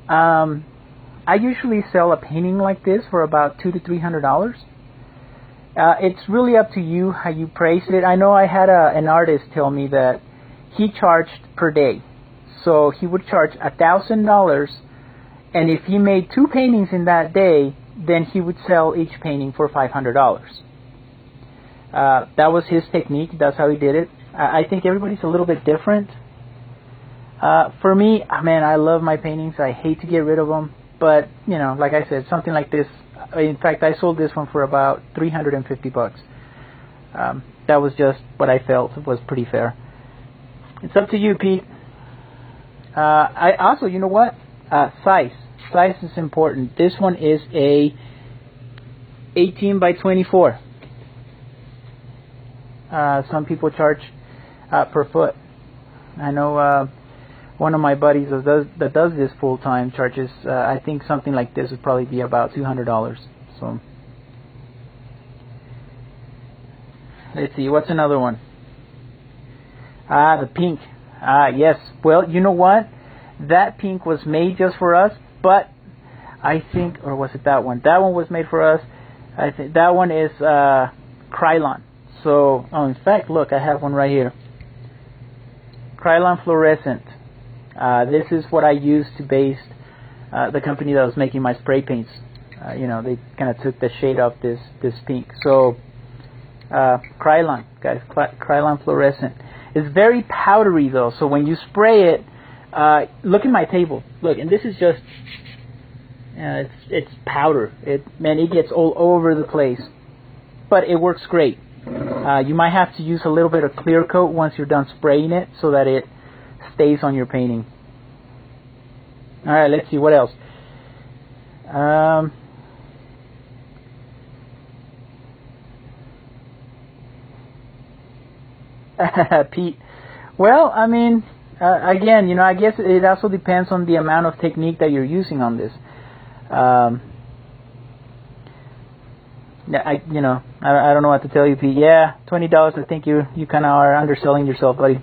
I usually sell a painting like this for about $200 to $300. It's really up to you how you price it. I know I had an artist tell me that he charged per day. So he would charge $1,000, and if he made 2 paintings in that day, then he would sell each painting for $500. That was his technique. That's how he did it. I think everybody's a little bit different. For me, man, I love my paintings. I hate to get rid of them. But, you know, like I said, something like this. In fact, I sold this one for about $350. That was just what I felt was pretty fair. It's up to you, Pete. I also, you know what? Size. Size is important. This one is a 18 by 24. Some people charge per foot. I know one of my buddies that does this full time charges. I think something like this would probably be about $200. So let's see, what's another one? The pink. Yes. Well, you know what? That pink was made just for us, but I think, or was it that one? That one was made for us. I think that one is Krylon. So, in fact, look, I have one right here. Krylon fluorescent. This is what I used to base the company that was making my spray paints. You know, they kind of took the shade off this pink. So, Krylon, guys, Krylon fluorescent. It's very powdery though, so when you spray it, look at my table. Look, and this is just, it's powder. It gets all over the place, but it works great. You might have to use a little bit of clear coat once you're done spraying it, so that it stays on your painting. All right, let's see what else. Pete. Well, I mean, again, you know, I guess it also depends on the amount of technique that you're using on this. I don't know what to tell you, Pete. Yeah, $20. I think you kind of are underselling yourself, buddy.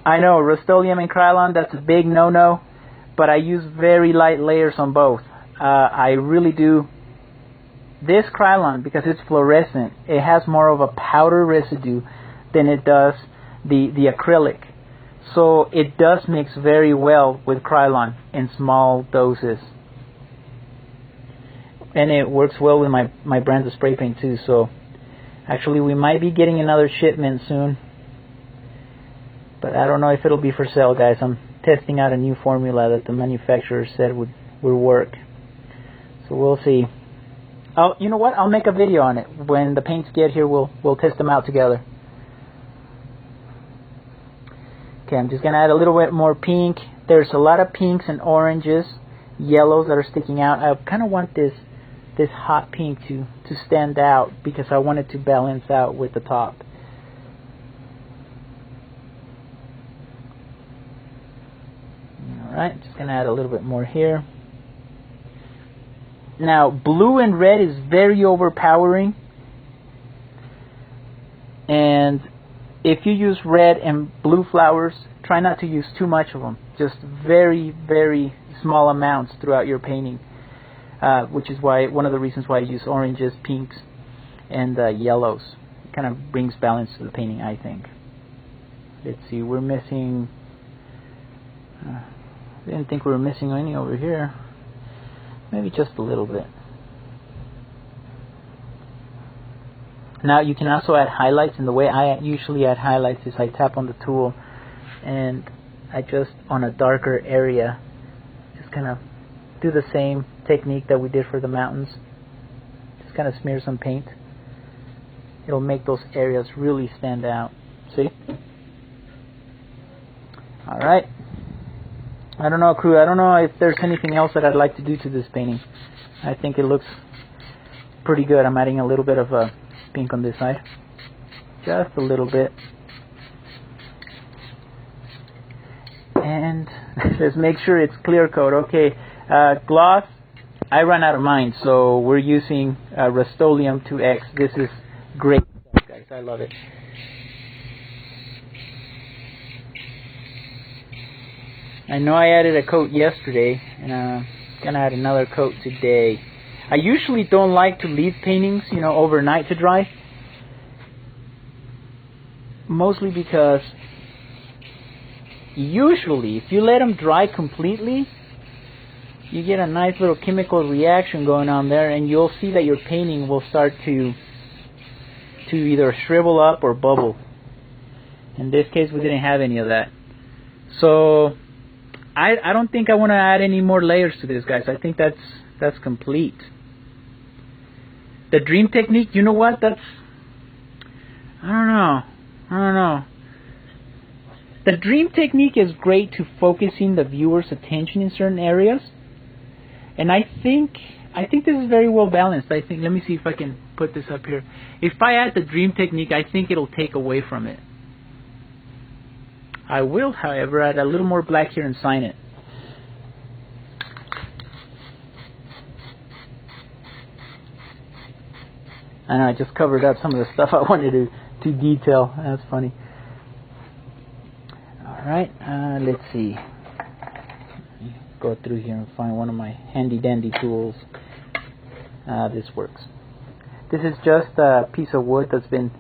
I know, Rust-Oleum and Krylon, that's a big no-no, but I use very light layers on both. I really do. This Krylon, because it's fluorescent, it has more of a powder residue than it does the acrylic. So it does mix very well with Krylon in small doses. And it works well with my brand of spray paint too. So actually we might be getting another shipment soon. But I don't know if it'll be for sale, guys. I'm testing out a new formula that the manufacturer said would work. So we'll see. Oh, you know what? I'll make a video on it. When the paints get here, we'll test them out together. Okay, I'm just going to add a little bit more pink. There's a lot of pinks and oranges, yellows that are sticking out. I kind of want this hot pink to stand out because I want it to balance out with the top. Alright, just going to add a little bit more here. Now, blue and red is very overpowering. And if you use red and blue flowers, try not to use too much of them. Just very, very small amounts throughout your painting. Which is why one of the reasons why I use oranges, pinks, and yellows. It kind of brings balance to the painting, I think. Let's see, we're missing... didn't think we were missing any over here. Maybe just a little bit. Now you can also add highlights, and the way I usually add highlights is I tap on the tool and I just, on a darker area, just kind of do the same technique that we did for the mountains. Just kind of smear some paint. It'll make those areas really stand out. See? Alright. I don't know, crew. I don't know if there's anything else that I'd like to do to this painting. I think it looks pretty good. I'm adding a little bit of pink on this side. Just a little bit. And let's make sure it's clear coat. Okay, gloss. I ran out of mine, so we're using Rust-Oleum 2X. This is great stuff, guys. I love it. I know I added a coat yesterday, and I'm gonna add another coat today. I usually don't like to leave paintings, you know, overnight to dry. Mostly because usually if you let them dry completely, you get a nice little chemical reaction going on there, and you'll see that your painting will start to either shrivel up or bubble. In this case, we didn't have any of that. So I don't think I want to add any more layers to this, guys. I think that's complete. The dream technique, you know what? I don't know. The dream technique is great to focusing the viewer's attention in certain areas, And I think this is very well balanced. I think, let me see if I can put this up here. If I add the Dream technique, I think it'll take away from it. I will, however, add a little more black here and sign it. I know I just covered up some of the stuff I wanted to detail. That's funny. Alright, let's see. Go through here and find one of my handy dandy tools. This works. This is just a piece of wood that's been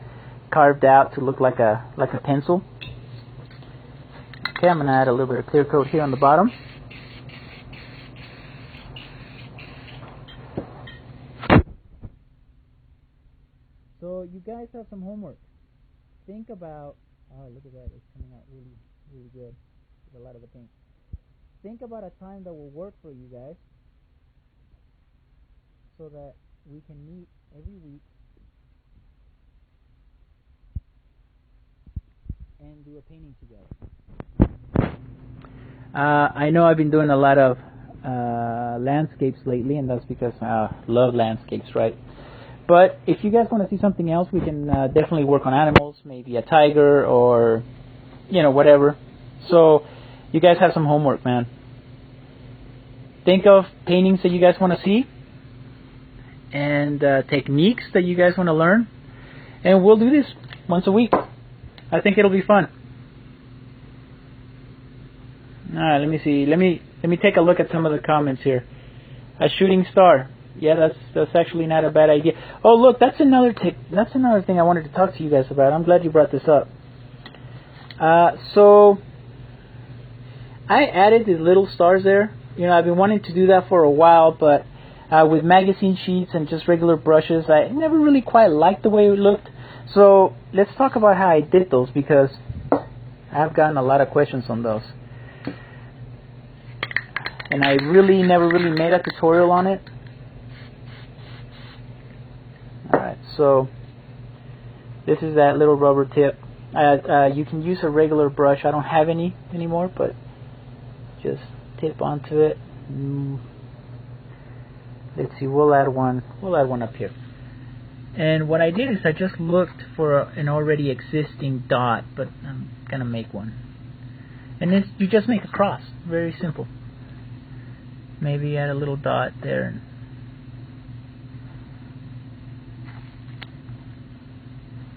carved out to look like a pencil. Okay, I'm going to add a little bit of clear coat here on the bottom. So you guys have some homework. Think about, oh look at that, it's coming out really, really good with a lot of the paint. Think about a time that will work for you guys so that we can meet every week and do a painting together. I know I've been doing a lot of landscapes lately, and that's because I love landscapes, right? But if you guys want to see something else, we can definitely work on animals, maybe a tiger or, you know, whatever. So you guys have some homework, man. Think of paintings that you guys want to see and techniques that you guys want to learn, and we'll do this once a week. I think it'll be fun. All right, let me see. Let me take a look at some of the comments here. A shooting star. Yeah, that's actually not a bad idea. Oh, look, that's another thing I wanted to talk to you guys about. I'm glad you brought this up. So I added these little stars there. You know, I've been wanting to do that for a while, but with magazine sheets and just regular brushes, I never really quite liked the way it looked. So let's talk about how I did those, because I've gotten a lot of questions on those. And I really never really made a tutorial on it. Alright, so this is that little rubber tip. You can use a regular brush. I don't have any anymore, but just tip onto it. Let's see, we'll add one up here. And what I did is I just looked for an already existing dot, but I'm gonna make one. And then you just make a cross. Very simple. Maybe add a little dot there.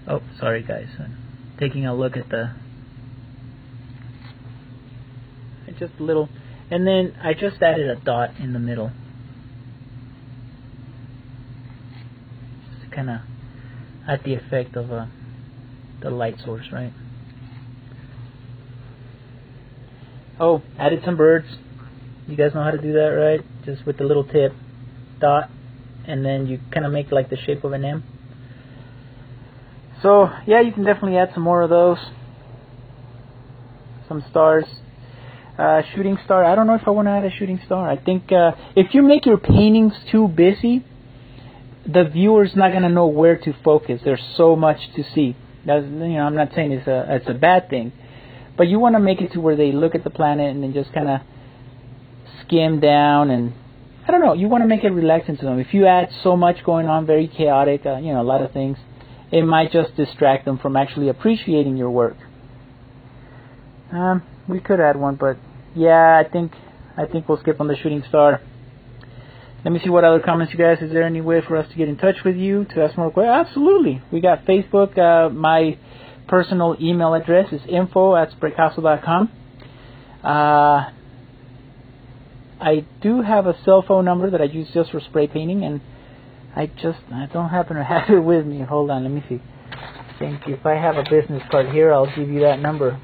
Oh, sorry guys. I'm taking a look at just a little, and then I just added a dot in the middle. Just kind of add the effect of the light source, right? Oh, added some birds. You guys know how to do that, right? Just with the little tip, dot, and then you kind of make like the shape of an M. So yeah, you can definitely add some more of those. Some stars. Shooting star. I don't know if I want to add a shooting star. I think if you make your paintings too busy, the viewer's not going to know where to focus. There's so much to see. That's, you know, I'm not saying it's a bad thing, but you want to make it to where they look at the planet and then just kind of skim down, and I don't know. You want to make it relaxing to them. If you add so much going on, very chaotic, you know, a lot of things, it might just distract them from actually appreciating your work. We could add one, but yeah, I think we'll skip on the shooting star. Let me see what other comments you guys. Is there any way for us to get in touch with you to ask more questions? Absolutely. We got Facebook. My personal email address is info@spraycasso.com. I do have a cell phone number that I use just for spray painting, and I don't happen to have it with me. Hold on, let me see. I think if I have a business card here, I'll give you that number.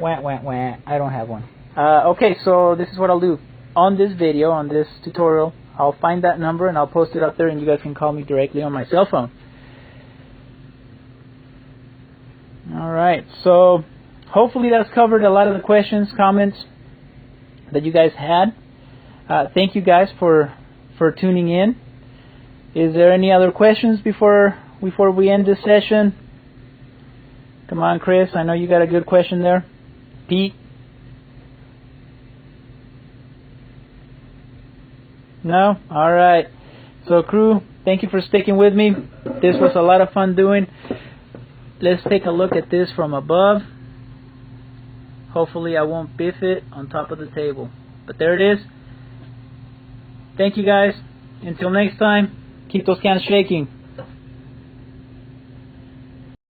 Wah, wah, wah. I don't have one. Okay, so this is what I'll do. On this video, on this tutorial, I'll find that number and I'll post it up there, and you guys can call me directly on my cell phone. Alright, so hopefully that's covered a lot of the questions, comments that you guys had. Thank you guys for tuning in. Is there any other questions before we end this session? Come on, Chris. I know you got a good question there. Pete. No? Alright. So crew, thank you for sticking with me. This was a lot of fun doing. Let's take a look at this from above. Hopefully I won't biff it on top of the table. But there it is. Thank you guys. Until next time, keep those cans shaking.